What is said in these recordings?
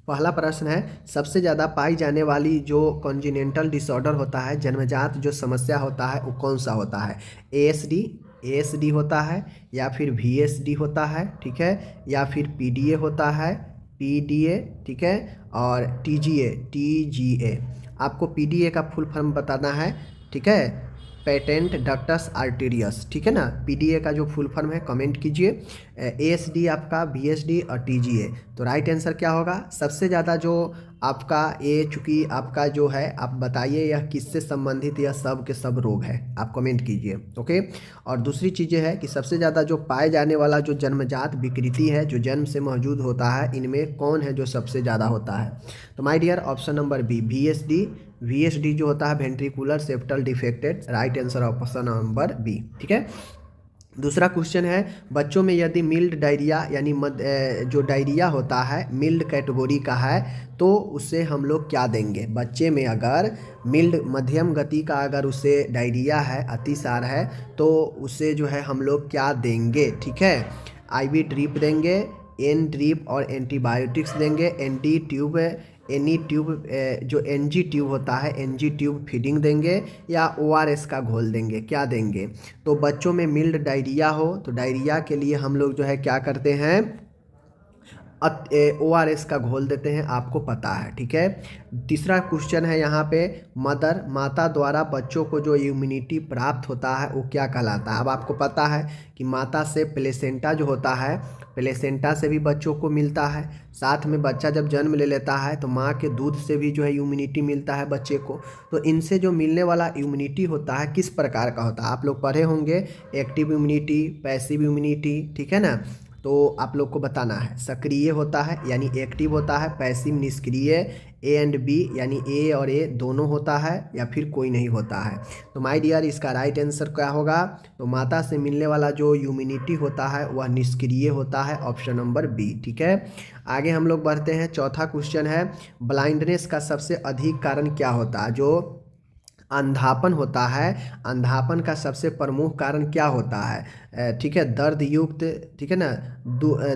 पहला प्रश्न है, सबसे ज़्यादा पाई जाने वाली जो कॉन्जिनेंटल डिसऑर्डर होता है, जन्मजात जो समस्या होता है, वो कौन सा होता है? एएसडी होता है, या फिर वीएसडी होता है, ठीक है, या फिर पीडीए होता है, पीडीए, ठीक है, और टीजीए। आपको पीडीए का फुल फॉर्म बताना है, ठीक है, पेटेंट डक्टस आर्टेरियस, ठीक है ना। पीडीए का जो फुल फॉर्म है कमेंट कीजिए। एएसडी आपका, बीएसडी और टीजीए। तो राइट आंसर क्या होगा? सबसे ज़्यादा जो आपका ये, चूँकि आपका जो है, आप बताइए यह किससे संबंधित, यह सब के सब रोग है, आप कमेंट कीजिए। ओके। और दूसरी चीज़ें है कि सबसे ज़्यादा जो पाए जाने वाला जो जन्मजात विकृति है, जो जन्म से मौजूद होता है, इनमें कौन है जो सबसे ज़्यादा होता है? तो my dear option number B, VSD जो होता है ventricular septal defected, right answer option number B, ठीक है। दूसरा क्वेश्चन है, बच्चों में यदि मिल्ड डायरिया यानी जो डायरिया होता है मिल्ड कैटेगरी का है, तो उसे हम लोग क्या देंगे? बच्चे में अगर मिल्ड मध्यम गति का अगर उसे डायरिया है, अतिसार है, तो उसे जो है हम लोग क्या देंगे? ठीक है, आईवी ड्रिप देंगे, एन ड्रिप और एंटीबायोटिक्स देंगे, एनडी ट्यूब, एनी ट्यूब, जो एनजी ट्यूब होता है, एनजी ट्यूब फीडिंग देंगे, या ओआरएस का घोल देंगे, क्या देंगे? तो बच्चों में मिल्ड डायरिया हो तो डायरिया के लिए हम लोग जो है क्या करते हैं? ओआरएस का घोल देते हैं, आपको पता है, ठीक है। तीसरा क्वेश्चन है यहाँ पे, माता द्वारा बच्चों को जो इम्यूनिटी प्राप्त होता है वो क्या कहलाता है? अब आपको पता है कि माता से प्लेसेंटा जो होता है, प्लेसेंटा से भी बच्चों को मिलता है, साथ में बच्चा जब जन्म ले लेता है तो माँ के दूध से भी जो है इम्यूनिटी मिलता है बच्चे को। तो इनसे जो मिलने वाला इम्यूनिटी होता है किस प्रकार का होता है? आप लोग पढ़े होंगे, एक्टिव इम्यूनिटी, पैसिव इम्यूनिटी, ठीक है ना। तो आप लोग को बताना है, सक्रिय होता है यानी एक्टिव होता है, पैसिव निष्क्रिय, ए एंड बी यानी ए और ए दोनों होता है, या फिर कोई नहीं होता है। तो माय डियर इसका राइट आंसर क्या होगा? तो माता से मिलने वाला जो इम्यूनिटी होता है वह निष्क्रिय होता है, ऑप्शन नंबर बी, ठीक है। आगे हम लोग बढ़ते हैं, चौथा क्वेश्चन है, ब्लाइंडनेस का सबसे अधिक कारण क्या होता है? जो अंधापन होता है, अंधापन का सबसे प्रमुख कारण क्या होता है? ठीक है, दर्द युक्त, ठीक है ना,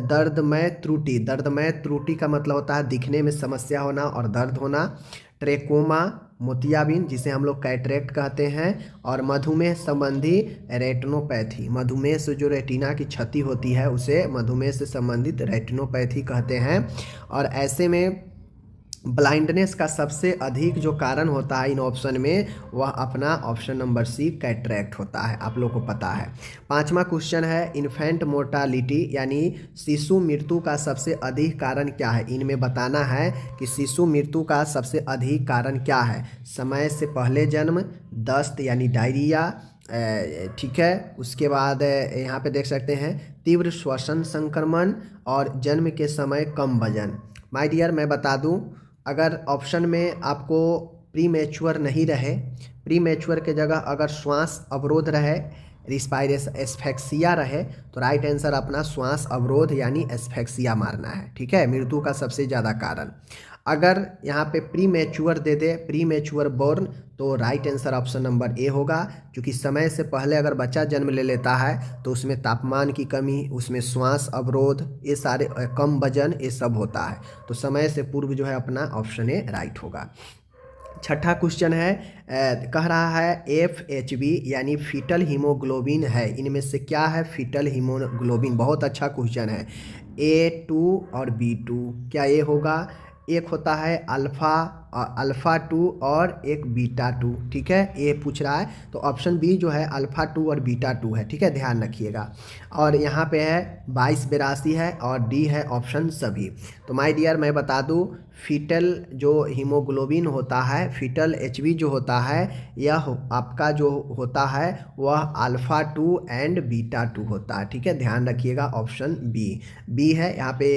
दर्दमय त्रुटि, दर्दमय त्रुटि का मतलब होता है दिखने में समस्या होना और दर्द होना, ट्रेकोमा, मोतियाबिंद जिसे हम लोग कैटरेक्ट कहते हैं, और मधुमेह संबंधी रेटिनोपैथी, मधुमेह से जो रेटिना की क्षति होती है उसे मधुमेह से संबंधित रेटिनोपैथी कहते हैं। और ऐसे में ब्लाइंडनेस का सबसे अधिक जो कारण होता है इन ऑप्शन में, वह अपना ऑप्शन नंबर सी कैटरेक्ट होता है, आप लोग को पता है। पांचवा क्वेश्चन है, इन्फेंट मोर्टालिटी यानी शिशु मृत्यु का सबसे अधिक कारण क्या है? इनमें बताना है कि शिशु मृत्यु का सबसे अधिक कारण क्या है? समय से पहले जन्म, दस्त यानी डायरिया, ठीक है, उसके बाद यहाँ पे देख सकते हैं तीव्र श्वसन संक्रमण, और जन्म के समय कम वजन। माय डियर मैं बता दूं, अगर ऑप्शन में आपको प्री मैच्योर नहीं रहे, प्री मैच्योर के जगह अगर श्वास अवरोध रहे, रिस्पायरेशन एस्फेक्सिया रहे, तो राइट आंसर अपना श्वास अवरोध यानी एस्फेक्सिया मारना है, ठीक है, मृत्यु का सबसे ज़्यादा कारण। अगर यहाँ पे प्री मैच्योर दे दे, प्री मैच्योर बोर्न, तो right answer option number A होगा, क्योंकि समय से पहले अगर बच्चा जन्म ले लेता है तो उसमें तापमान की कमी, उसमें श्वास अवरोध, ये सारे, कम वजन, ये सब होता है। तो समय से पूर्व जो है अपना ऑप्शन ए राइट होगा। छठा क्वेश्चन है, कह रहा है FHB यानी फीटल हीमोग्लोबिन है, इनमें से क्या है फीटल हीमोग्लोबिन? बहुत अच्छा क्वेश्चन है। A2 और B2, क्या ये होगा? एक होता है अल्फ़ा 2 और एक बीटा 2, ठीक है, ये पूछ रहा है। तो ऑप्शन बी जो है अल्फ़ा 2 और बीटा 2 है, ठीक है, ध्यान रखिएगा। और यहाँ पे है 2282 है, और डी है ऑप्शन सभी। तो माय डियर मैं बता दूँ, फीटल जो हीमोग्लोबिन होता है, फीटल HB जो होता है, यह आपका जो होता है वह अल्फ़ा 2 एंड बीटा 2 होता है, ठीक है, ध्यान रखिएगा, ऑप्शन बी है। यहाँ पे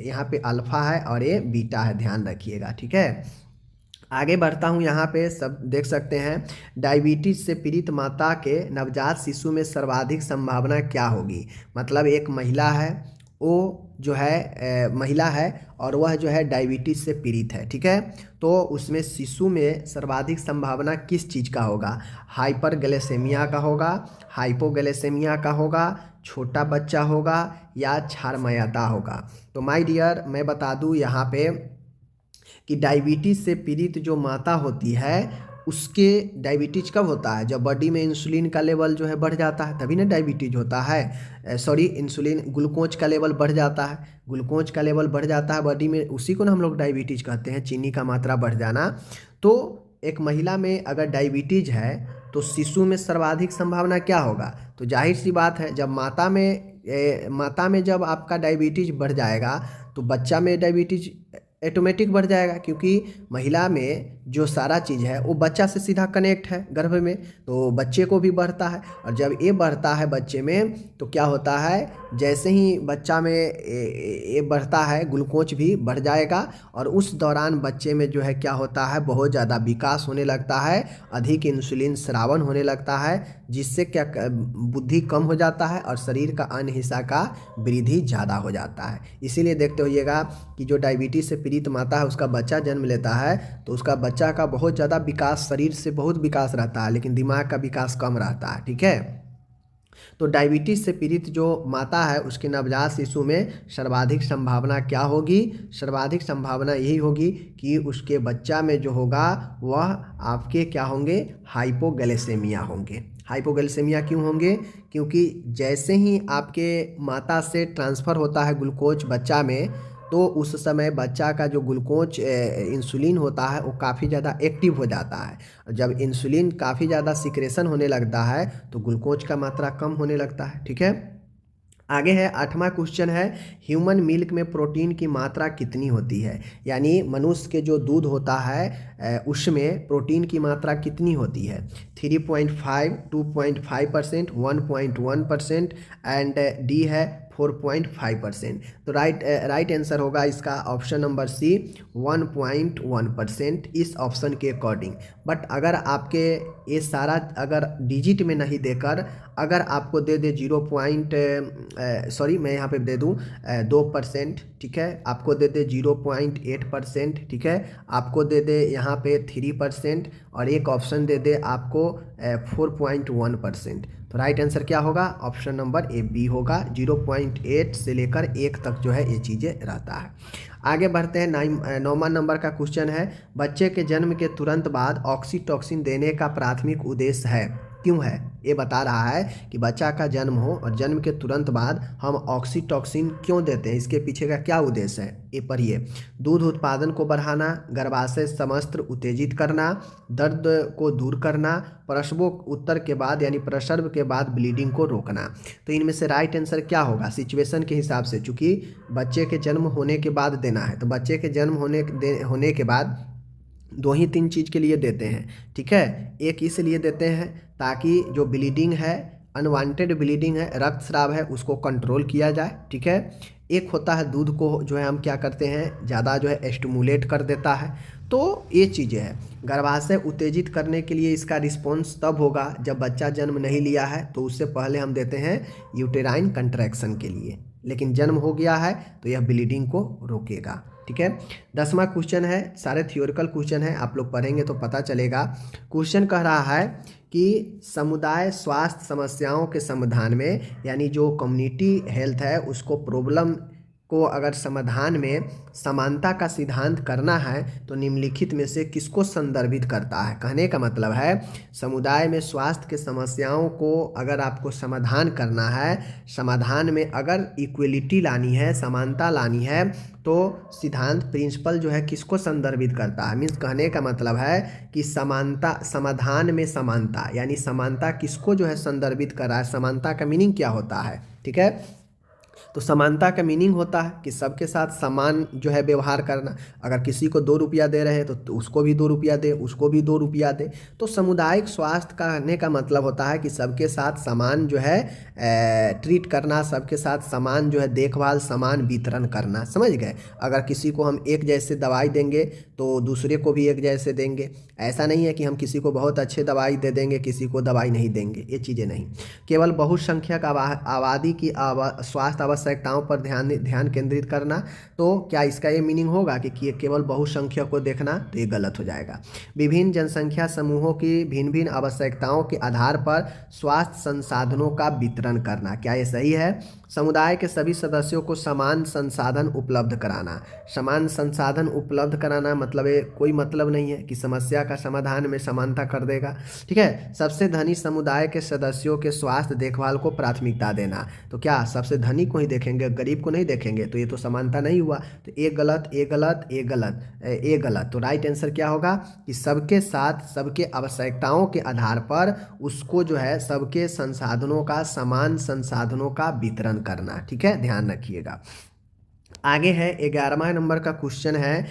यहाँ पे अल्फ़ा है और ये बीटा है, ध्यान रखिएगा, ठीक है। आगे बढ़ता हूँ, यहाँ पे सब देख सकते हैं, डायबिटीज़ से पीड़ित माता के नवजात शिशु में सर्वाधिक संभावना क्या होगी? मतलब एक महिला है, वो जो है महिला है और वह जो है डायबिटीज़ से पीड़ित है, ठीक है, तो उसमें शिशु में सर्वाधिक संभावना किस चीज़ का होगा? हाइपरग्लाइसेमिया का होगा, हाइपोग्लाइसेमिया का होगा, छोटा बच्चा होगा, या क्षारमयता होगा? तो माय डियर मैं बता दूं, यहाँ पे कि डायबिटीज़ से पीड़ित जो माता होती है उसके डायबिटीज़ कब होता है? जब बॉडी में इंसुलिन का लेवल जो है बढ़ जाता है, तभी ना डायबिटीज़ होता है। सॉरी, इंसुलिन ग्लूकोज का लेवल बढ़ जाता है, ग्लूकोज का लेवल बढ़ जाता है बॉडी में, उसी को ना हम लोग डायबिटीज़ कहते हैं, चीनी का मात्रा बढ़ जाना। तो एक महिला में अगर डायबिटीज़ है तो शिशु में सर्वाधिक संभावना क्या होगा? तो जाहिर सी बात है, जब माता में जब आपका डायबिटीज़ बढ़ जाएगा तो बच्चा में डायबिटीज़ ऑटोमेटिक बढ़ जाएगा, क्योंकि महिला में जो सारा चीज़ है वो बच्चा से सीधा कनेक्ट है गर्भ में, तो बच्चे को भी बढ़ता है। और जब ये बढ़ता है बच्चे में तो क्या होता है, जैसे ही बच्चा में ये बढ़ता है ग्लूकोज भी बढ़ जाएगा, और उस दौरान बच्चे में जो है क्या होता है, बहुत ज़्यादा विकास होने लगता है, अधिक इंसुलिन स्रावन होने लगता है, जिससे क्या बुद्धि कम हो जाता है और शरीर का अन्य हिस्सा का वृद्धि ज़्यादा हो जाता है। इसीलिए देखते होइएगा कि जो डायबिटीज़ से पीड़ित माता है उसका बच्चा जन्म लेता है तो उसका बच्चा का बहुत ज़्यादा विकास, शरीर से बहुत विकास रहता है, लेकिन दिमाग का विकास कम रहता है। ठीक है, तो डायबिटीज़ से पीड़ित जो माता है उसके नवजात शिशु में सर्वाधिक संभावना क्या होगी? सर्वाधिक संभावना यही होगी कि उसके बच्चा में जो होगा वह आपके क्या होंगे, हाइपोगैलेसेमिया होंगे। हाइपोगैलेसेमिया क्यों होंगे? क्योंकि जैसे ही आपके माता से ट्रांसफ़र होता है ग्लूकोज बच्चा में, तो उस समय बच्चा का जो ग्लूकोज इंसुलिन होता है वो काफ़ी ज़्यादा एक्टिव हो जाता है। जब इंसुलिन काफ़ी ज़्यादा सिक्रेशन होने लगता है तो ग्लूकोज का मात्रा कम होने लगता है। ठीक है, आगे है 8वां क्वेश्चन है, ह्यूमन मिल्क में प्रोटीन की मात्रा कितनी होती है? यानी मनुष्य के जो दूध होता है उसमें प्रोटीन की मात्रा कितनी होती है? 3.5, 2.5%, 1.1% एंड डी है 4.5%। तो राइट आंसर होगा इसका ऑप्शन नंबर सी, 1.1% इस ऑप्शन के अकॉर्डिंग। बट अगर आपके ये सारा अगर डिजिट में नहीं देकर अगर आपको दे दे मैं यहाँ पे दे दूँ 2%, ठीक है, आपको दे दे 0.8%, ठीक है, आपको दे दे यहाँ पे 3% और एक ऑप्शन दे दे आपको 4.1%, तो राइट आंसर क्या होगा? ऑप्शन नंबर ए बी होगा। 0.8 से लेकर 1 तक जो है ये चीज़ें रहता है। आगे बढ़ते हैं, 9वां नंबर का क्वेश्चन है, बच्चे के जन्म के तुरंत बाद ऑक्सीटोसिन देने का प्राथमिक उद्देश्य है, क्यों है? ये बता रहा है कि बच्चा का जन्म हो और जन्म के तुरंत बाद हम ऑक्सीटोसिन क्यों देते हैं, इसके पीछे का क्या उद्देश्य है, ये पढ़िए। दूध उत्पादन को बढ़ाना, गर्भाशय समस्त्र उत्तेजित करना, दर्द को दूर करना, प्रसव उत्तर के बाद यानी प्रसव के बाद ब्लीडिंग को रोकना। तो इनमें से राइट आंसर क्या होगा? सिचुएशन के हिसाब से, चूँकि बच्चे के जन्म होने के बाद देना है, तो बच्चे के जन्म होने के बाद 2 ही 3 चीज़ के लिए देते हैं। ठीक है, एक इसलिए देते हैं ताकि जो ब्लीडिंग है, अनवांटेड ब्लीडिंग है, रक्तस्राव है, उसको कंट्रोल किया जाए। ठीक है, एक होता है दूध को जो है हम क्या करते हैं, ज़्यादा जो है एस्टिमुलेट कर देता है। तो ये चीज़ें हैं। गर्भाशय उत्तेजित करने के लिए इसका रिस्पॉन्स तब होगा जब बच्चा जन्म नहीं लिया है, तो उससे पहले हम देते हैं यूटेराइन कंट्रैक्शन के लिए, लेकिन जन्म हो गया है तो यह ब्लीडिंग को रोकेगा। ठीक है, 10वां क्वेश्चन है, सारे थियोरिकल क्वेश्चन है, आप लोग पढ़ेंगे तो पता चलेगा। क्वेश्चन कह रहा है कि समुदाय स्वास्थ्य समस्याओं के समाधान में, यानी जो कम्युनिटी हेल्थ है उसको प्रॉब्लम को अगर समाधान में समानता का सिद्धांत करना है तो निम्नलिखित में से किसको संदर्भित करता है? कहने का मतलब है समुदाय में स्वास्थ्य के समस्याओं को अगर आपको समाधान करना है, समाधान में अगर इक्वलिटी लानी है, समानता लानी है, तो सिद्धांत प्रिंसिपल जो है किसको संदर्भित करता है? मीन्स कहने का मतलब है कि समानता, समाधान में समानता, यानी समानता किसको जो है संदर्भित कर रहा है? समानता का मीनिंग क्या होता है? ठीक है, तो समानता का मीनिंग होता है कि सबके साथ समान जो है व्यवहार करना। अगर किसी को 2 रुपया दे रहे हैं तो उसको भी 2 रुपया दे, उसको भी 2 रुपया दे। तो सामुदायिक स्वास्थ्य कहने का मतलब होता है कि सबके साथ समान जो है ट्रीट करना, सबके साथ समान जो है देखभाल, समान वितरण करना। समझ गए? अगर किसी को हम एक जैसे दवाई देंगे तो दूसरे को भी एक जैसे देंगे। ऐसा नहीं है कि हम किसी को बहुत अच्छे दवाई दे देंगे, किसी को दवाई नहीं देंगे, ये चीज़ें नहीं। केवल बहुसंख्यक आबादी की स्वास्थ्य आवश्यकताओं पर ध्यान केंद्रित करना, तो क्या इसका ये मीनिंग होगा कि केवल बहुसंख्यक को देखना? तो ये गलत हो जाएगा। विभिन्न जनसंख्या समूहों की भिन्न भिन्न आवश्यकताओं के आधार पर स्वास्थ्य संसाधनों का वितरण करना, क्या ये सही है? समुदाय के सभी सदस्यों को समान संसाधन उपलब्ध कराना। समान संसाधन उपलब्ध कराना मतलब कोई मतलब नहीं है कि समस्या का समाधान में समानता कर देगा। ठीक है, सबसे धनी समुदाय के सदस्यों के स्वास्थ्य देखभाल को प्राथमिकता देना, तो क्या सबसे धनी को ही देखेंगे, गरीब को नहीं देखेंगे? तो ये तो समानता नहीं हुआ। तो ए गलत, ए गलत, ए गलत, ए गलत। तो राइट आंसर क्या होगा कि सबके साथ सबके आवश्यकताओं के आधार पर उसको जो है सबके संसाधनों का, समान संसाधनों का वितरण करना। ठीक है, ध्यान रखिएगा। आगे है 11वां नंबर का क्वेश्चन है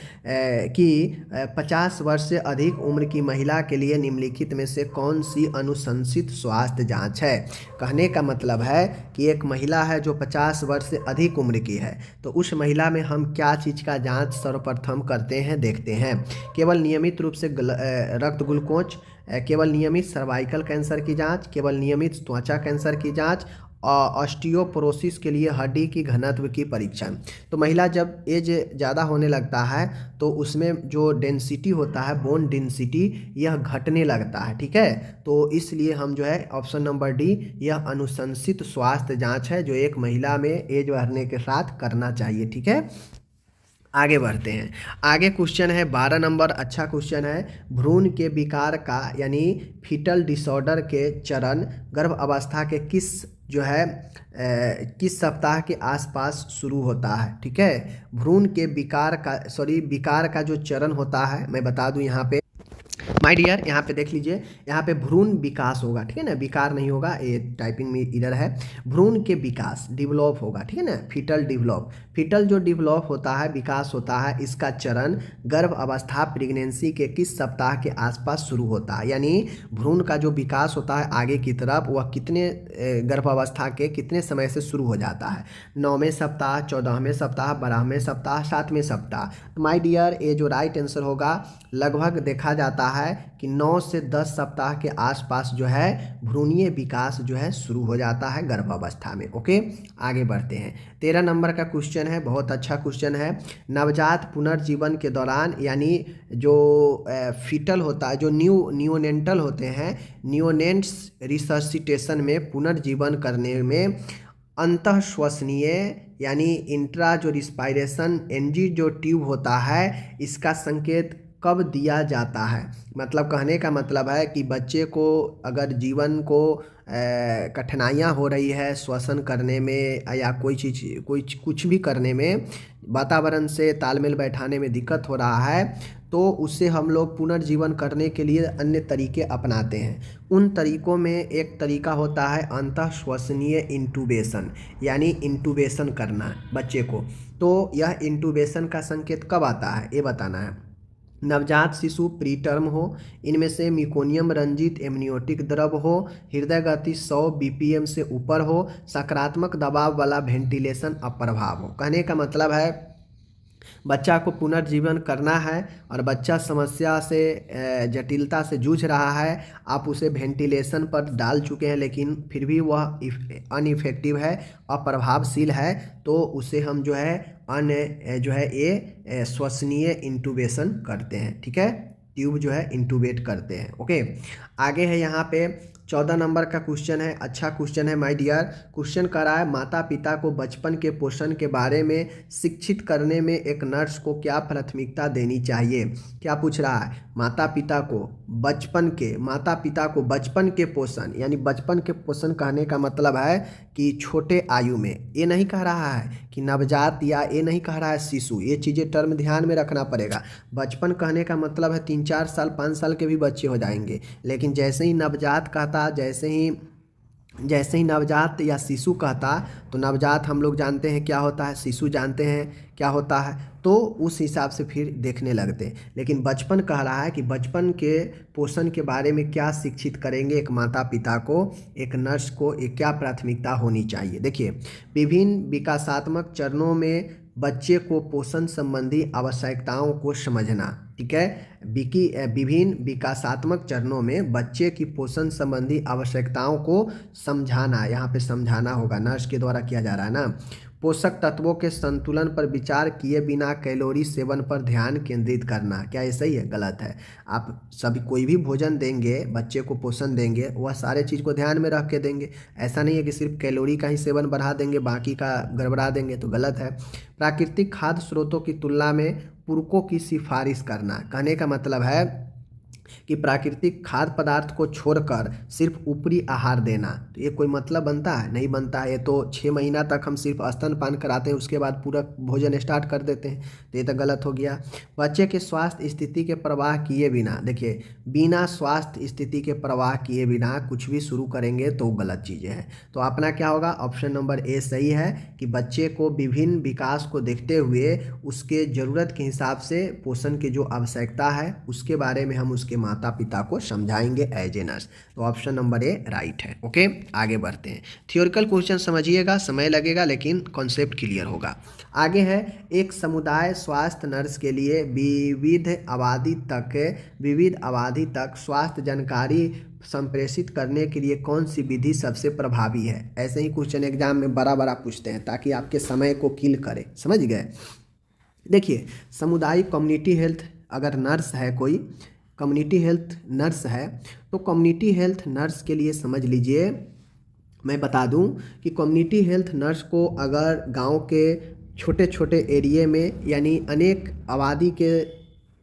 कि 50 वर्ष से अधिक उम्र की महिला के लिए निम्नलिखित में से कौन सी अनुशंसित स्वास्थ्य जांच है। कहने का मतलब है कि एक महिला है जो 50 वर्ष से अधिक उम्र की है, तो उस महिला में हम क्या चीज़ का जांच सर्वप्रथम करते हैं, देखते हैं। केवल नियमित रूप से रक्त ग्लूकोज, केवल नियमित सर्वाइकल कैंसर की जांच, केवल नियमित त्वचा कैंसर की जांच, ऑस्टियोपोरोसिस के लिए हड्डी की घनत्व की परीक्षण। तो महिला जब एज ज़्यादा होने लगता है तो उसमें जो डेंसिटी होता है, बोन डेंसिटी, यह घटने लगता है। ठीक है, तो इसलिए हम जो है ऑप्शन नंबर डी, यह अनुशंसित स्वास्थ्य जांच है जो एक महिला में एज बढ़ने के साथ करना चाहिए। ठीक है, आगे बढ़ते हैं। आगे क्वेश्चन है 12 नंबर, अच्छा क्वेश्चन है। भ्रूण के विकार का यानी फीटल डिसऑर्डर के चरण गर्भ अवस्था के किस सप्ताह के आसपास शुरू होता है। ठीक है, भ्रूण के विकार का जो चरण होता है, मैं बता दूं यहाँ पे माय डियर, यहाँ पे देख लीजिए, यहाँ पे भ्रूण विकास होगा। ठीक है ना, विकार नहीं होगा, ये टाइपिंग में इधर है। भ्रूण के विकास, डिवेलप होगा। ठीक है ना, फीटल डिवेलप, फीटल जो डिवेलप होता है, विकास होता है, इसका चरण गर्भ अवस्था प्रेगनेंसी के किस सप्ताह के आसपास शुरू होता है। यानी भ्रूण का जो विकास होता है आगे की तरफ, वह कितने गर्भ अवस्था के कितने समय से शुरू हो जाता है। 9वें सप्ताह, 14वें सप्ताह, 12वें सप्ताह, 7वें सप्ताह। तो माय डियर, ये जो राइट आंसर होगा, लगभग देखा जाता है कि 9 से 10 सप्ताह के आसपास जो है भ्रूणीय विकास जो है शुरू हो जाता है गर्भावस्था में। ओके, आगे बढ़ते हैं। 13 नंबर का क्वेश्चन है, बहुत अच्छा क्वेश्चन है। नवजात पुनर्जीवन के दौरान यानी जो फीटल होता है, जो नियोनेंटल होते हैं, नियोनेंट्स रिसर्सिटेशन में पुनर्जीवन करने में अंतःश्वसनीय यानी इंट्रा जो रिस्पायरेशन एनजी जो ट्यूब होता है, इसका संकेत कब दिया जाता है। मतलब कहने का मतलब है कि बच्चे को अगर जीवन को कठिनाइयाँ हो रही है श्वसन करने में या कोई चीज़ कुछ भी करने में, वातावरण से तालमेल बैठाने में दिक्कत हो रहा है, तो उससे हम लोग पुनर्जीवन करने के लिए अन्य तरीके अपनाते हैं। उन तरीकों में एक तरीका होता है अंतःश्वसनीय इंटूबेशन, यानी इंटूबेशन करना बच्चे को। तो यह इंटूबेशन का संकेत कब आता है, ये बताना है। नवजात शिशु प्रीटर्म हो, इनमें से मिकोनियम रंजित एमनियोटिक द्रव हो, हृदय गति 100 बीपीएम से ऊपर हो, सकारात्मक दबाव वाला वेंटिलेशन अप्रभाव हो। कहने का मतलब है बच्चा को पुनर्जीवन करना है और बच्चा समस्या से जटिलता से जूझ रहा है, आप उसे वेंटिलेशन पर डाल चुके हैं लेकिन फिर भी वह अनइफेक्टिव है, अप्रभावशील है, तो उसे हम जो है ये श्वसनीय इंटूबेशन करते हैं। ठीक है, ट्यूब जो है इंटूबेट करते हैं। ओके, आगे है यहाँ पे 14 नंबर का क्वेश्चन है, अच्छा क्वेश्चन है माय डियर। क्वेश्चन कर रहा है माता पिता को बचपन के पोषण के बारे में शिक्षित करने में एक नर्स को क्या प्राथमिकता देनी चाहिए। क्या पूछ रहा है, माता पिता को बचपन के पोषण, यानी बचपन के पोषण कहने का मतलब है कि छोटे आयु में, ये नहीं कह रहा है कि नवजात, या ये नहीं कह रहा है शिशु, ये चीज़ें टर्म ध्यान में रखना पड़ेगा। बचपन कहने का मतलब है 3-4 साल 5 साल के भी बच्चे हो जाएंगे, लेकिन जैसे ही नवजात कहता, जैसे ही नवजात या शिशु कहता, तो नवजात हम लोग जानते हैं क्या होता है, शिशु जानते हैं क्या होता है, तो उस हिसाब से फिर देखने लगते हैं। लेकिन बचपन कह रहा है कि बचपन के पोषण के बारे में क्या शिक्षित करेंगे एक माता पिता को, एक नर्स को, एक क्या प्राथमिकता होनी चाहिए। देखिए, विभिन्न विकासात्मक चरणों में बच्चे को पोषण संबंधी आवश्यकताओं को समझना। ठीक है, विभिन्न विकासात्मक चरणों में बच्चे की पोषण संबंधी आवश्यकताओं को समझाना, यहाँ पे समझाना होगा, नर्स के द्वारा किया जा रहा है ना। पोषक तत्वों के संतुलन पर विचार किए बिना कैलोरी सेवन पर ध्यान केंद्रित करना। क्या ये सही है, गलत है। आप सभी कोई भी भोजन देंगे, बच्चे को पोषण देंगे, वह सारे चीज़ को ध्यान में रख के देंगे। ऐसा नहीं है कि सिर्फ कैलोरी का ही सेवन बढ़ा देंगे, बाकी का गड़बड़ा देंगे, तो गलत है। प्राकृतिक खाद्य स्रोतों की तुलना में पूरकों की सिफारिश करना। कहने का मतलब है कि प्राकृतिक खाद्य पदार्थ को छोड़कर सिर्फ ऊपरी आहार देना। तो ये कोई मतलब बनता है? नहीं बनता है। ये तो 6 महीना तक हम सिर्फ स्तनपान कराते हैं, उसके बाद पूरा भोजन स्टार्ट कर देते हैं, तो ये तो गलत हो गया। बच्चे के स्वास्थ्य स्थिति के परवाह किए बिना, देखिए बिना स्वास्थ्य स्थिति के परवाह किए बिना कुछ भी शुरू करेंगे तो गलत चीज़ें हैं। तो अपना क्या होगा? ऑप्शन नंबर ए सही है कि बच्चे को विभिन्न विकास को देखते हुए उसके ज़रूरत के हिसाब से पोषण की जो आवश्यकता है उसके बारे में हम उसके माता पिता को समझाएंगे एज ए नर्स। तो ऑप्शन नंबर ए राइट है। ओके, आगे बढ़ते हैं। थियोरिकल क्वेश्चन समझिएगा, समय लगेगा लेकिन कॉन्सेप्ट क्लियर होगा। आगे है, एक समुदाय स्वास्थ्य नर्स के लिए विविध अवधि तक स्वास्थ्य जानकारी संप्रेषित करने के लिए कौन सी विधि सबसे प्रभावी है? ऐसे ही क्वेश्चन एग्जाम में बड़ा पूछते हैं ताकि आपके समय को किल करे। समझ गए? देखिए, सामुदायिक कम्युनिटी हेल्थ अगर नर्स है, कोई कम्युनिटी हेल्थ नर्स है, तो कम्युनिटी हेल्थ नर्स के लिए समझ लीजिए, मैं बता दूं कि कम्युनिटी हेल्थ नर्स को अगर गांव के छोटे छोटे एरिया में यानी अनेक आबादी के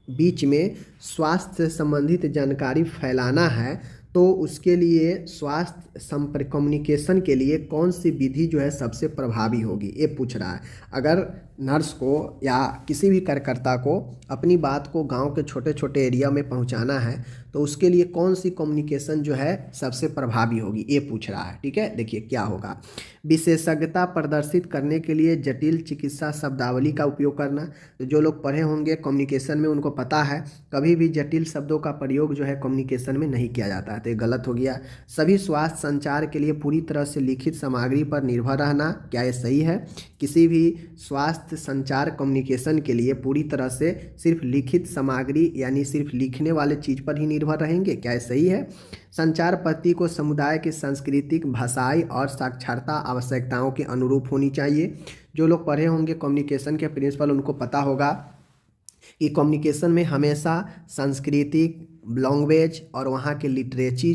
बीच में स्वास्थ्य से संबंधित जानकारी फैलाना है तो उसके लिए स्वास्थ्य संपर्क कम्युनिकेशन के लिए कौन सी विधि जो है सबसे प्रभावी होगी, ये पूछ रहा है। अगर नर्स को या किसी भी कार्यकर्ता को अपनी बात को गांव के छोटे छोटे एरिया में पहुंचाना है तो उसके लिए कौन सी कम्युनिकेशन जो है सबसे प्रभावी होगी, ये पूछ रहा है। ठीक है, देखिए क्या होगा। विशेषज्ञता प्रदर्शित करने के लिए जटिल चिकित्सा शब्दावली का उपयोग करना। तो जो लोग पढ़े होंगे कम्युनिकेशन में उनको पता है कभी भी जटिल शब्दों का प्रयोग जो है कम्युनिकेशन में नहीं किया जाता है, तो ये गलत हो गया। सभी स्वास्थ्य संचार के लिए पूरी तरह से लिखित सामग्री पर निर्भर रहना, क्या ये सही है? किसी भी स्वास्थ्य संचार कम्युनिकेशन के लिए पूरी तरह से सिर्फ लिखित सामग्री यानी सिर्फ लिखने वाले चीज़ पर ही निर्भर रहेंगे, क्या ये सही है? संचार पद्धति को समुदाय की सांस्कृतिक, भाषाई और साक्षरता आवश्यकताओं के अनुरूप होनी चाहिए। जो लोग पढ़े होंगे कम्युनिकेशन के प्रिंसिपल उनको पता होगा कि कम्युनिकेशन में हमेशा सांस्कृतिक, लैंग्वेज और वहाँ के लिटरेचरी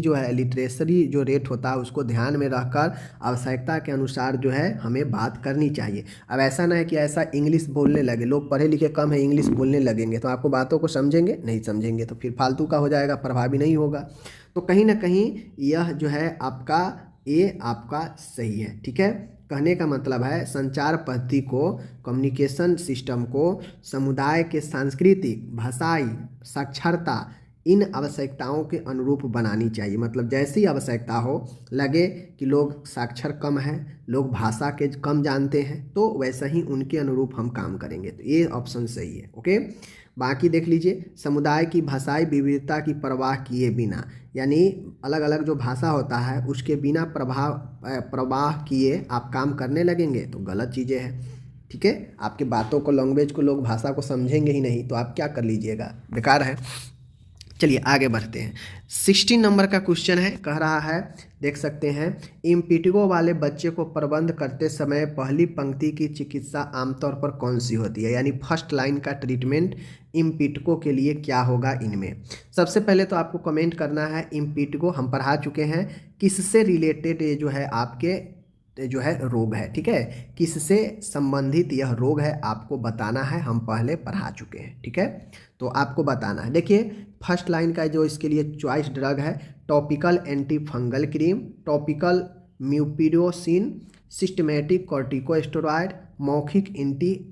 जो रेट होता है उसको ध्यान में रखकर आवश्यकता के अनुसार जो है हमें बात करनी चाहिए। अब ऐसा ना है कि ऐसा इंग्लिश बोलने लगे, लोग पढ़े लिखे कम है इंग्लिश बोलने लगेंगे तो आपको बातों को समझेंगे नहीं, समझेंगे तो फिर फालतू का हो जाएगा, प्रभावी नहीं होगा। तो कहीं ना कहीं यह जो है आपका सही है। ठीक है, कहने का मतलब है संचार पद्धति को, कम्युनिकेशन सिस्टम को समुदाय के सांस्कृतिक, भाषाई, साक्षरता इन आवश्यकताओं के अनुरूप बनानी चाहिए। मतलब जैसी आवश्यकता हो, लगे कि लोग साक्षर कम है, लोग भाषा के कम जानते हैं, तो वैसा ही उनके अनुरूप हम काम करेंगे। तो ये ऑप्शन सही है। ओके, बाकी देख लीजिए, समुदाय की भाषाई विविधता की परवाह किए बिना, यानी अलग अलग जो भाषा होता है उसके बिना प्रवाह किए आप काम करने लगेंगे तो गलत चीज़ें हैं। ठीक है, आपके बातों को, लैंग्वेज को, लोग भाषा को समझेंगे ही नहीं तो आप क्या कर लीजिएगा, बेकार है। चलिए आगे बढ़ते हैं। 16 नंबर का क्वेश्चन है, कह रहा है, देख सकते हैं, इम्पिटिगो वाले बच्चे को प्रबंध करते समय पहली पंक्ति की चिकित्सा आमतौर पर कौन सी होती है? यानी फर्स्ट लाइन का ट्रीटमेंट इम्पिटिगो के लिए क्या होगा इनमें? सबसे पहले तो आपको कमेंट करना है इम्पिटिगो हम पढ़ा चुके हैं, किससे रिलेटेड ये जो है आपके जो है रोग है। ठीक है, किससे संबंधित यह रोग है आपको बताना है, हम पहले पढ़ा चुके हैं। ठीक है, तो आपको बताना है। देखिए फर्स्ट लाइन का जो इसके लिए चॉइस ड्रग है, topical anti fungal cream, topical mupirocin, systematic corticosteroid, मौखिक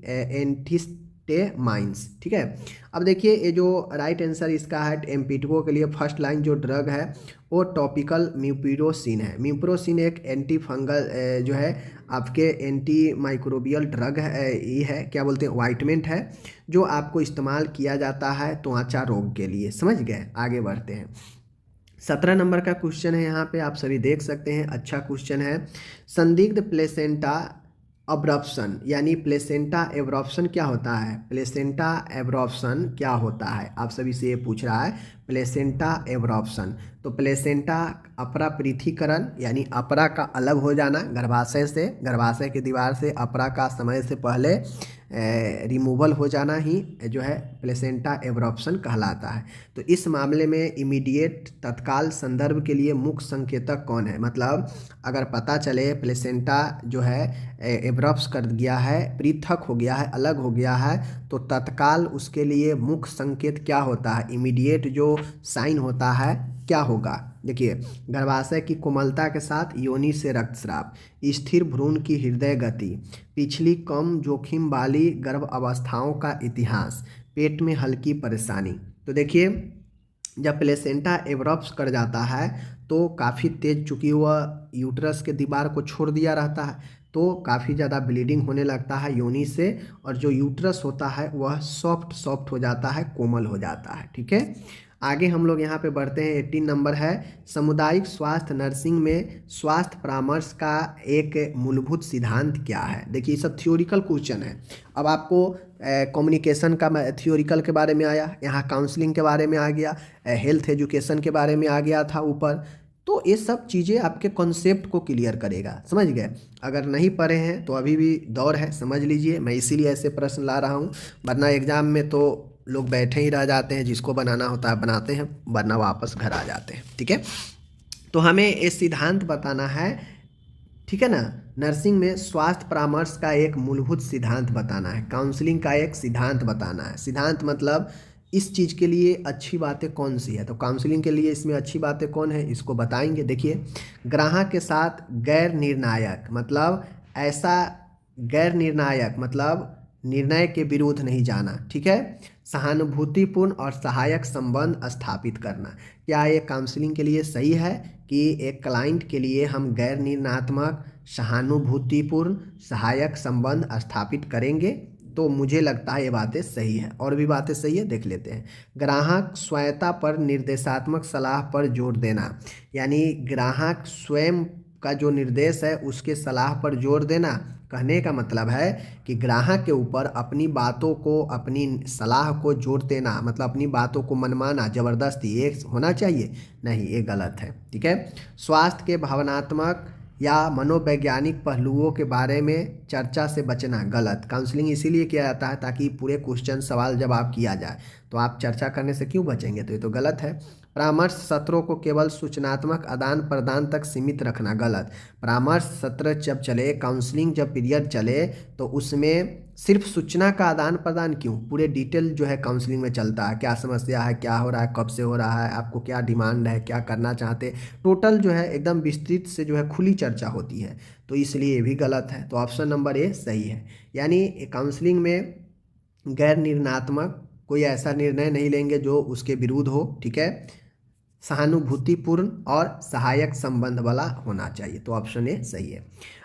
एंटीस्टेमाइन्स। ठीक है, अब देखिए ये जो राइट आंसर इसका है इम्पिटिगो के लिए फर्स्ट लाइन जो ड्रग है वो टॉपिकल म्यूपिरोसिन है। म्यूपिरोसिन एक एंटी फंगल जो है आपके एंटी माइक्रोबियल ड्रग है, ये है क्या बोलते हैं, ऑइंटमेंट है जो आपको इस्तेमाल किया जाता है त्वचा रोग के लिए। समझ गए, आगे बढ़ते हैं। 17 नंबर का क्वेश्चन है, यहाँ पे आप सभी देख सकते हैं, अच्छा क्वेश्चन है। संदिग्ध प्लेसेंटा अब्रप्शन, यानी प्लेसेंटा एब्रप्शन क्या होता है? प्लेसेंटा एब्रप्शन क्या होता है, आप सभी से ये पूछ रहा है, प्लेसेंटा एब्रप्शन। तो प्लेसेंटा अपरा पृथीकरण यानी अपरा का अलग हो जाना गर्भाशय से, गर्भाशय की दीवार से अपरा का समय से पहले रिमूवल हो जाना ही जो है प्लेसेंटा एब्रॉप्शन कहलाता है। तो इस मामले में इमीडिएट तत्काल संदर्भ के लिए मुख्य संकेतक कौन है, मतलब अगर पता चले प्लेसेंटा जो है एब्रॉप्स कर गया है, पृथक हो गया है, अलग हो गया है, तो तत्काल उसके लिए मुख्य संकेत क्या होता है, इमीडिएट जो साइन होता है क्या होगा। देखिए, गर्भाशय की कोमलता के साथ योनि से रक्तस्राव, स्थिर भ्रूण की हृदय गति, पिछली कम जोखिम वाली गर्भ अवस्थाओं का इतिहास, पेट में हल्की परेशानी। तो देखिए, जब प्लेसेंटा एब्रॉप्स कर जाता है तो काफ़ी तेज, चूँकि वह यूट्रस के दीवार को छोड़ दिया रहता है, तो काफ़ी ज़्यादा ब्लीडिंग होने लगता है योनि से, और जो यूट्रस होता है वह सॉफ्ट हो जाता है, कोमल हो जाता है। ठीक है, आगे हम लोग यहाँ पे बढ़ते हैं। 18 नंबर है, सामुदायिक स्वास्थ्य नर्सिंग में स्वास्थ्य परामर्श का एक मूलभूत सिद्धांत क्या है। देखिए, ये सब थ्योरिकल क्वेश्चन है। अब आपको कम्युनिकेशन का थ्योरिकल के बारे में आया, यहाँ काउंसलिंग के बारे में आ गया, हेल्थ एजुकेशन के बारे में आ गया था ऊपर। तो ये सब चीज़ें आपके कॉन्सेप्ट को क्लियर करेगा, समझ गए। अगर नहीं पढ़े हैं तो अभी भी दौर है, समझ लीजिए। मैं इसीलिए ऐसे प्रश्न ला रहा हूँ, वरना एग्ज़ाम में तो लोग बैठे ही रह जाते हैं, जिसको बनाना होता है बनाते हैं, वरना वापस घर आ जाते हैं। ठीक है, तो हमें ये सिद्धांत बताना है, ठीक है ना। नर्सिंग में स्वास्थ्य परामर्श का एक मूलभूत सिद्धांत बताना है, काउंसलिंग का एक सिद्धांत बताना है। सिद्धांत मतलब इस चीज़ के लिए अच्छी बातें कौन सी है, तो काउंसलिंग के लिए इसमें अच्छी बातें कौन है, इसको बताएंगे। देखिए, ग्राहक के साथ गैर निर्णायक, मतलब ऐसा गैर निर्णायक मतलब निर्णय के विरुद्ध नहीं जाना। ठीक है, सहानुभूतिपूर्ण और सहायक संबंध स्थापित करना। क्या ये काउंसलिंग के लिए सही है कि एक क्लाइंट के लिए हम गैर निर्णयात्मक, सहानुभूतिपूर्ण, सहायक संबंध स्थापित करेंगे? तो मुझे लगता है ये बातें सही है। और भी बातें सही है, देख लेते हैं। ग्राहक स्वायत्ता पर निर्देशात्मक सलाह पर जोर देना, यानी ग्राहक स्वयं का जो निर्देश है उसके सलाह पर जोर देना। कहने का मतलब है कि ग्राहक के ऊपर अपनी बातों को, अपनी सलाह को जोर देना, मतलब अपनी बातों को मनमाना, ज़बरदस्ती, ये होना चाहिए नहीं, ये गलत है। ठीक है, स्वास्थ्य के भावनात्मक या मनोवैज्ञानिक पहलुओं के बारे में चर्चा से बचना, गलत। काउंसलिंग इसीलिए किया जाता है ताकि पूरे क्वेश्चन सवाल जवाब किया जाए, तो आप चर्चा करने से क्यों बचेंगे, तो ये तो गलत है। परामर्श सत्रों को केवल सूचनात्मक आदान प्रदान तक सीमित रखना, गलत। परामर्श सत्र जब चले, काउंसलिंग जब पीरियड चले, तो उसमें सिर्फ सूचना का आदान प्रदान क्यों, पूरे डिटेल जो है काउंसलिंग में चलता है। क्या समस्या है, क्या हो रहा है, कब से हो रहा है, आपको क्या डिमांड है, क्या करना चाहते, टोटल जो है एकदम विस्तृत से जो है खुली चर्चा होती है, तो इसलिए ये भी गलत है। तो ऑप्शन नंबर ए सही है, यानी काउंसलिंग में गैर निर्णयात्मक, कोई ऐसा निर्णय नहीं लेंगे जो उसके विरुद्ध हो। ठीक है, सहानुभूतिपूर्ण और सहायक संबंध वाला होना चाहिए, तो ऑप्शन ए सही है।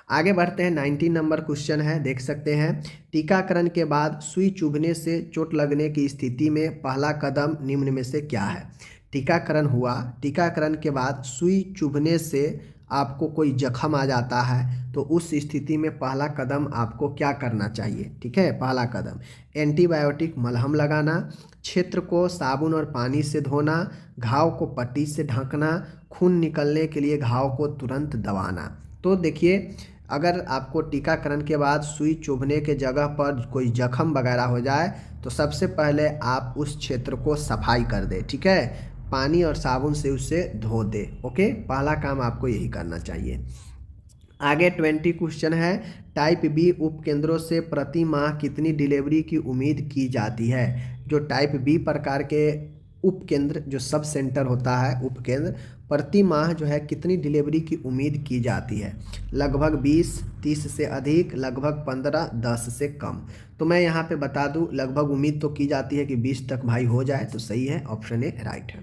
आगे बढ़ते हैं। 19 नंबर क्वेश्चन है, देख सकते हैं। टीकाकरण के बाद सुई चुभने से चोट लगने की स्थिति में पहला कदम निम्न में से क्या है। टीकाकरण हुआ, टीकाकरण के बाद सुई चुभने से आपको कोई जख्म आ जाता है, तो उस स्थिति में पहला कदम आपको क्या करना चाहिए। ठीक है, पहला कदम एंटीबायोटिक मलहम लगाना, क्षेत्र को साबुन और पानी से धोना, घाव को पट्टी से ढकना, खून निकलने के लिए घाव को तुरंत दबाना। तो देखिए, अगर आपको टीकाकरण के बाद सुई चुभने के जगह पर कोई जख्म वगैरह हो जाए, तो सबसे पहले आप उस क्षेत्र को सफाई कर दें। ठीक है, पानी और साबुन से उसे धो दे। ओके, पहला काम आपको यही करना चाहिए। आगे 20 क्वेश्चन है, टाइप बी उपकेंद्रों से प्रति माह कितनी डिलीवरी की उम्मीद की जाती है। जो टाइप बी प्रकार के उपकेंद्र, जो सब सेंटर होता है उपकेंद्र, प्रति माह जो है कितनी डिलीवरी की उम्मीद की जाती है। लगभग 20, 30 से अधिक, लगभग 15, 10 से कम। तो मैं यहाँ पे बता दूँ, लगभग उम्मीद तो की जाती है कि 20 तक भाई हो जाए, तो सही है, ऑप्शन ए राइट है।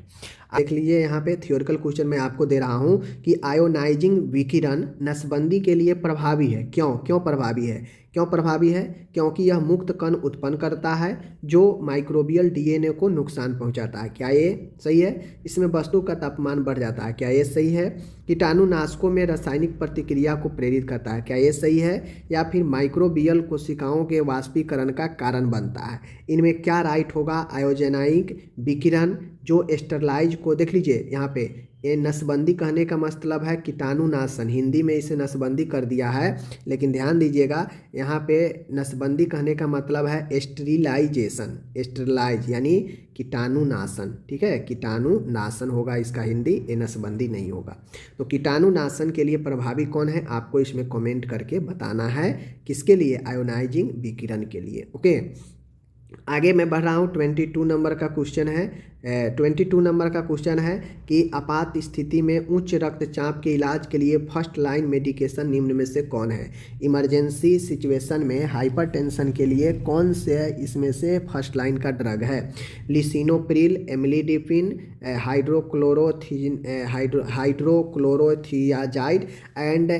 देख लीजिए, यहाँ पे थ्योरिकल क्वेश्चन मैं आपको दे रहा हूँ कि आयोनाइजिंग विकिरण नसबंदी के लिए प्रभावी है। क्यों प्रभावी है, क्यों प्रभावी है? क्योंकि यह मुक्त कण उत्पन्न करता है जो माइक्रोबियल डीएनए को नुकसान पहुंचाता है। क्या ये सही है? इसमें वस्तु का तापमान बढ़ जाता है। क्या ये सही है? कीटाणुनाशकों में रासायनिक प्रतिक्रिया को प्रेरित करता है। क्या ये सही है? या फिर माइक्रोबियल कोशिकाओं के वाष्पीकरण का कारण बनता है। इनमें क्या राइट होगा? आयोजेनाइक विकिरण जो स्टरलाइज को देख लीजिए यहाँ पे, ये नसबंदी कहने का मतलब है कीटाणुनाशन, हिंदी में इसे नसबंदी कर दिया है, लेकिन ध्यान दीजिएगा यहाँ पे नसबंदी कहने का मतलब है स्टेरिलाइजेशन, स्टेरिलाइज यानी कीटाणुनाशन, ठीक है, कीटाणुनाशन होगा इसका हिंदी, ये नसबंदी नहीं होगा। तो कीटाणुनाशन के लिए प्रभावी कौन है आपको इसमें कमेंट करके बताना है, किसके लिए, आयोनाइजिंग विकिरण के लिए। ओके, आगे मैं बढ़ रहा हूँ। 22 नंबर का क्वेश्चन है, 22 नंबर का क्वेश्चन है कि आपात स्थिति में उच्च रक्तचाप के इलाज के लिए फर्स्ट लाइन मेडिकेशन निम्न में से कौन है। इमरजेंसी सिचुएशन में हाइपरटेंशन के लिए कौन से इसमें से फर्स्ट लाइन का ड्रग है। Lisinopril, amlodipine, hydrochlorothiazide and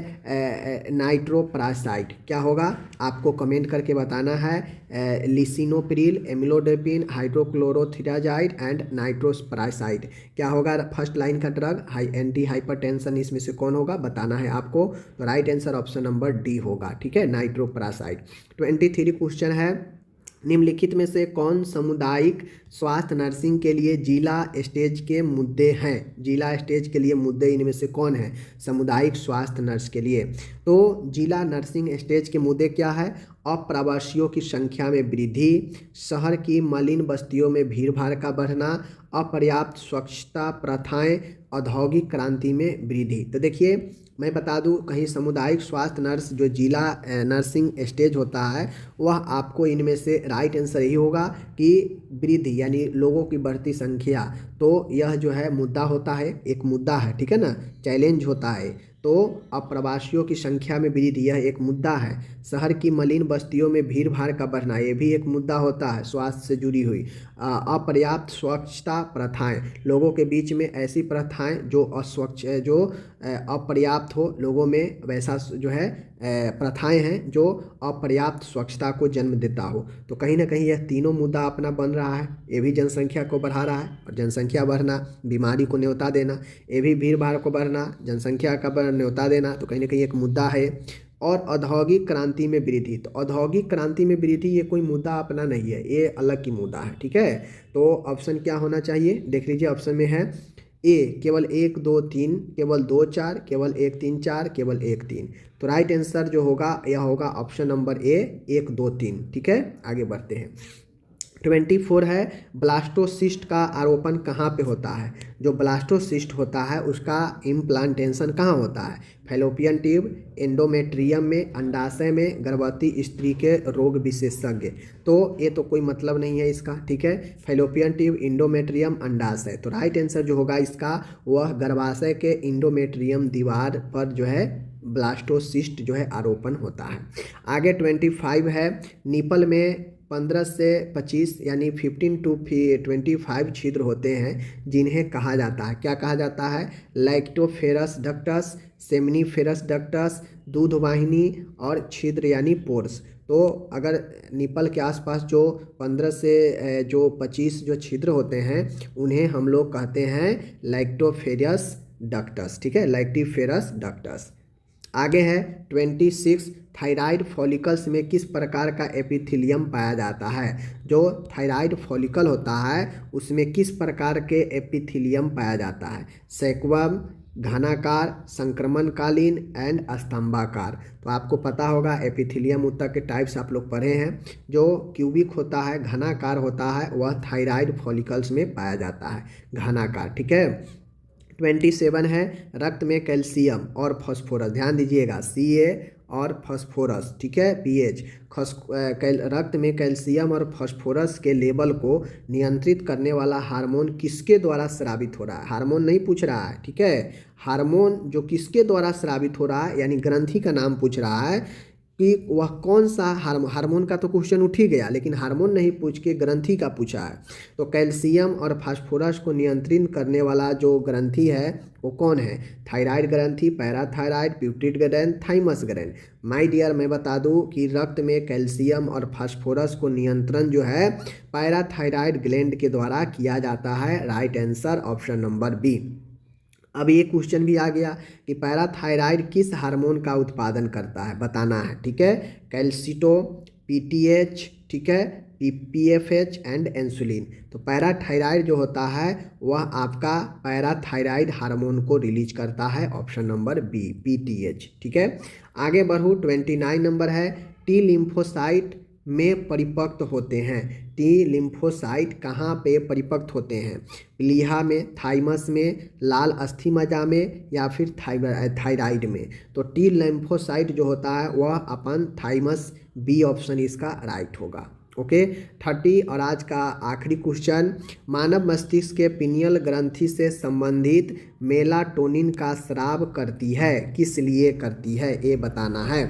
nitroprusside. क्या होगा आपको कमेंट करके बताना है। Lisinopril, amlodipine, hydrochlorothiazide and nitroprusside क्या होगा फर्स्ट लाइन का ड्रग, एंटी हाइपरटेंशन, इसमें से कौन होगा बताना है आपको। तो right answer option number D होगा, ठीक है, नाइट्रोप्रासाइड। 23 क्वेश्चन है, निम्नलिखित में से कौन सामुदायिक स्वास्थ्य नर्सिंग के लिए जिला स्टेज के मुद्दे हैं। जिला स्टेज के लिए मुद्दे इनमें से कौन है सामुदायिक स्वास्थ्य नर्स के लिए। तो जिला नर्सिंग स्टेज के मुद्दे क्या है, अप्रवासियों की संख्या में वृद्धि, शहर की मलिन बस्तियों में भीड़ भाड़ का बढ़ना, अपर्याप्त स्वच्छता प्रथाएं, औद्योगिक क्रांति में वृद्धि। तो देखिए मैं बता दूं, कहीं सामुदायिक स्वास्थ्य नर्स जो जिला नर्सिंग स्टेज होता है वह आपको इनमें से राइट आंसर यही होगा कि वृद्धि यानी लोगों की बढ़ती संख्या। तो यह जो है मुद्दा होता है, एक मुद्दा है, ठीक है ना, चैलेंज होता है। तो अप्रवासियों की संख्या में वृद्धि यह एक मुद्दा है। शहर की मलिन बस्तियों में भीड़ भाड़ का बढ़ना ये भी एक मुद्दा होता है स्वास्थ्य से जुड़ी हुई। अपर्याप्त स्वच्छता प्रथाएं, लोगों के बीच में ऐसी प्रथाएं जो अस्वच्छ जो अपर्याप्त हो, लोगों में वैसा जो है प्रथाएं हैं जो अपर्याप्त स्वच्छता को जन्म देता हो। तो कहीं ना कहीं यह तीनों मुद्दा अपना बन रहा है। ये भी जनसंख्या को बढ़ा रहा है, और जनसंख्या बढ़ना बीमारी को न्योता देना, ये भी भीड़ भाड़ को बढ़ना जनसंख्या का न्योता देना, तो कहीं ना कहीं एक मुद्दा है। और औद्योगिक क्रांति में वृद्धि, तो औद्योगिक क्रांति में वृद्धि ये कोई मुद्दा अपना नहीं है, ये अलग की मुद्दा है, ठीक है। तो ऑप्शन क्या होना चाहिए देख लीजिए, ऑप्शन में है ए केवल 1 2 3, केवल 2 4, केवल 1 3 4, केवल 1 3। तो राइट आंसर जो होगा यह होगा ऑप्शन नंबर ए 1 2 3, ठीक है। आगे बढ़ते हैं। 24 है, ब्लास्टोसिस्ट का आरोपण कहाँ पे होता है। जो ब्लास्टोसिस्ट होता है उसका इम्प्लांटेशन कहाँ होता है, फैलोपियन ट्यूब, एंडोमेट्रियम में, अंडाशय में, गर्भवती स्त्री के रोग विशेषज्ञ। तो ये तो कोई मतलब नहीं है इसका, ठीक है, फैलोपियन ट्यूब, इंडोमेट्रियम, अंडाशय। तो राइट आंसर जो होगा इसका वह गर्भाशय के इंडोमेट्रियम दीवार पर जो है ब्लास्टोसिस्ट जो है आरोपण होता है। आगे 25 है, निपल में 15 से 25 यानी 15 to 25 छिद्र होते हैं जिन्हें कहा जाता है, क्या कहा जाता है, लैक्टोफेरस डक्टस, सेमिनिफेरस डक्टस, दूध वाहिनी और छिद्र यानी पोर्स। तो अगर निपल के आसपास जो 15 से जो 25 जो छिद्र होते हैं उन्हें हम लोग कहते हैं लैक्टोफेरस डक्टस, ठीक है, लैक्टोफेरस डक्टस। आगे है 26, थायराइड फॉलिकल्स में किस प्रकार का एपिथेलियम पाया जाता है। जो थायराइड फॉलिकल होता है उसमें किस प्रकार के एपिथेलियम पाया जाता है, सैक्वम, घनाकार, संक्रमणकालीन एंड स्तंभाकार। तो आपको पता होगा एपिथेलियम उत्तर के टाइप्स आप लोग पढ़े हैं। जो क्यूबिक होता है, घनाकार होता है, वह थायराइड फॉलिकल्स में पाया जाता है, घनाकार, ठीक है। 27 है, रक्त में कैल्शियम और फास्फोरस, ध्यान दीजिएगा Ca और फास्फोरस, ठीक है, पीएच। रक्त में कैल्शियम और फास्फोरस के लेवल को नियंत्रित करने वाला हार्मोन किसके द्वारा स्रावित हो रहा है। हार्मोन नहीं पूछ रहा है, ठीक है, हार्मोन जो किसके द्वारा स्रावित हो रहा है यानी ग्रंथि का नाम पूछ रहा है कि वह कौन सा हार्मोन का तो क्वेश्चन उठ ही गया, लेकिन हार्मोन नहीं पूछ के ग्रंथि का पूछा है। तो कैल्शियम और फास्फोरस को नियंत्रित करने वाला जो ग्रंथि है वो कौन है, थायराइड ग्रंथि, parathyroid, pituitary gland, thymus gland. My dear मैं बता दूं कि रक्त में कैल्शियम और फास्फोरस को नियंत्रण जो है पैराथायराइड ग्लैंड के द्वारा किया जाता है। Right answer option number B. अब ये क्वेश्चन भी आ गया कि पैराथायराइड किस हार्मोन का उत्पादन करता है, बताना है, ठीक है, कैल्सिटो, पीटीएच, ठीक है, PFH एंड इंसुलिन। तो पैराथायराइड जो होता है वह आपका पैराथायराइड हार्मोन को रिलीज करता है, ऑप्शन नंबर बी PTH। ठीक है, आगे बढ़ूँ 29 नंबर है टी लिम्फोसाइट में परिपक्व होते हैं। टी लिम्फोसाइट कहाँ पे परिपक्व होते हैं? प्लीहा में, थाइमस में, लाल अस्थि मज्जा में या फिर थायराइड में। तो टी लिम्फोसाइट जो होता है वह अपन थाइमस, बी ऑप्शन इसका राइट होगा। ओके 30 और आज का आखिरी क्वेश्चन, मानव मस्तिष्क के पिनियल ग्रंथि से संबंधित मेलाटोनिन का स्राव करती है, किस लिए करती है ये बताना है।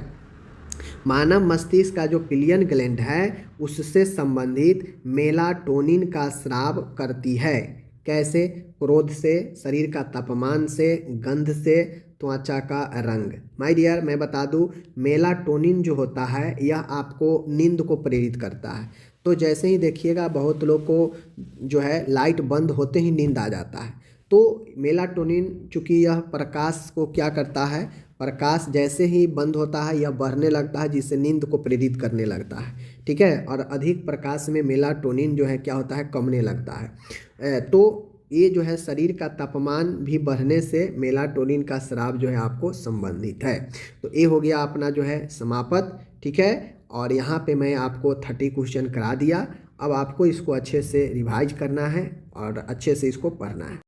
मानव मस्तिष्क का जो पिलियन ग्लैंड है उससे संबंधित मेलाटोनिन का स्राव करती है। कैसे? क्रोध से, शरीर का तापमान से, गंध से, त्वचा का रंग। माय डियर मैं बता दूं मेलाटोनिन जो होता है यह आपको नींद को प्रेरित करता है। तो जैसे ही देखिएगा बहुत लोग को जो है लाइट बंद होते ही नींद आ जाता है। तो मेलाटोनिन चूँकि यह प्रकाश को क्या करता है, प्रकाश जैसे ही बंद होता है यह बढ़ने लगता है जिससे नींद को प्रेरित करने लगता है। ठीक है, और अधिक प्रकाश में मेलाटोनिन जो है क्या होता है, कमने लगता है। तो ये जो है शरीर का तापमान भी बढ़ने से मेलाटोनिन का स्राव जो है आपको संबंधित है। तो ये हो गया अपना जो है समापत। ठीक है, और यहाँ पे मैं आपको 30 क्वेश्चन करा दिया। अब आपको इसको अच्छे से रिवाइज करना है और अच्छे से इसको पढ़ना है।